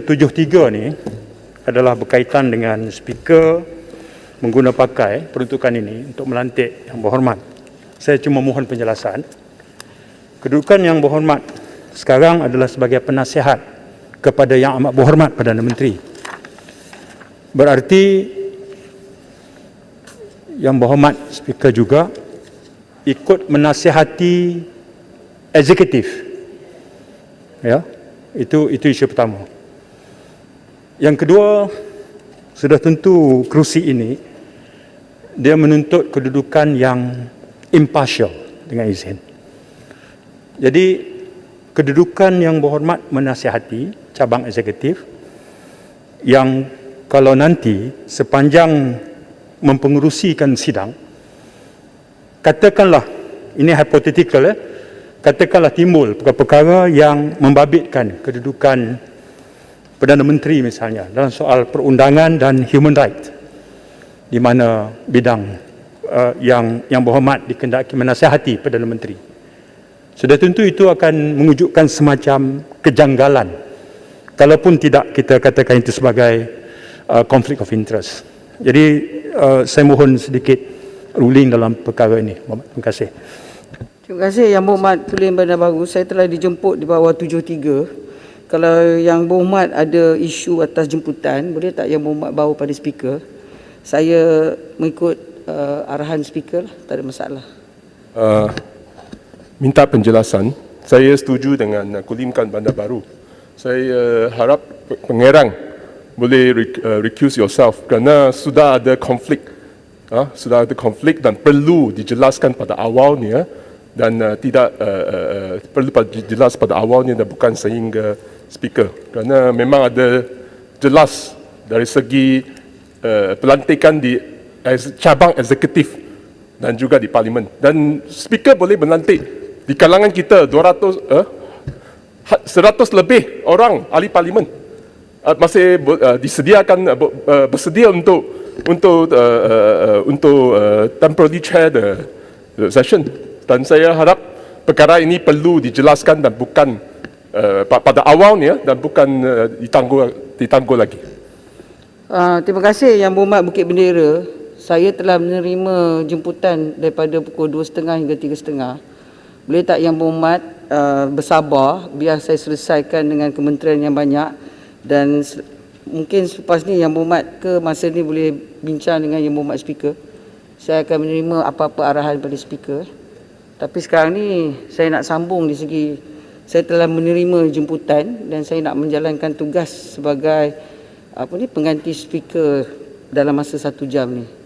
73 ni adalah berkaitan dengan speaker mengguna pakai peruntukan ini untuk melantik Yang Berhormat. Saya cuma mohon penjelasan. Kedudukan Yang Berhormat sekarang adalah sebagai penasihat kepada Yang Amat Berhormat Perdana Menteri. Berarti Yang Berhormat Speaker juga ikut menasihati eksekutif. Ya, itu isu pertama. Yang kedua, sudah tentu kerusi ini dia menuntut kedudukan yang impartial dengan izin. Jadi kedudukan Yang Berhormat menasihati cabang eksekutif yang kalau nanti sepanjang mempengerusikan sidang, katakanlah ini hypothetical, katakanlah timbul perkara-perkara yang membabitkan kedudukan Perdana Menteri misalnya dalam soal perundangan dan human right, di mana bidang yang berhormat dikehendaki menasihati Perdana Menteri. Sudah tentu itu akan mewujudkan semacam kejanggalan, kalaupun tidak kita katakan itu sebagai conflict of interest. Jadi saya mohon sedikit ruling dalam perkara ini. Terima kasih. Terima kasih Yang Berhormat Tulen Bandar Baru. Saya telah dijemput di bawah 73. Kalau Yang Berhormat ada isu atas jemputan, boleh tak Yang Berhormat bawa pada speaker? Saya mengikut arahan speaker, tak ada masalah. Minta penjelasan. Saya setuju dengan Kulimkan Bandar Baru. Saya harap pengerang boleh recuse yourself kerana sudah ada konflik. Sudah ada konflik dan perlu dijelaskan pada awalnya dan tidak perlu dijelas pada awalnya dan bukan sehingga speaker. Kerana memang ada jelas dari segi pelantikan di cabang eksekutif dan juga di parlimen. Dan speaker boleh melantik di kalangan kita 100 lebih orang ahli parlimen masih disediakan bersedia untuk temporary chair the session. Dan saya harap perkara ini perlu dijelaskan dan bukan pada awalnya dan bukan ditangguh lagi. Terima kasih Yang Berhormat Bukit Bendera. Saya telah menerima jemputan daripada pukul 2.30 hingga 3.30. Boleh tak Yang Berhormat bersabar biar saya selesaikan dengan kementerian yang banyak, dan mungkin selepas ni Yang Berhormat ke masa ni boleh bincang dengan Yang Berhormat Speaker. Saya akan menerima apa-apa arahan pada speaker. Tapi sekarang ni saya nak sambung di segi saya telah menerima jemputan dan saya nak menjalankan tugas sebagai pengganti speaker dalam masa 1 jam ni.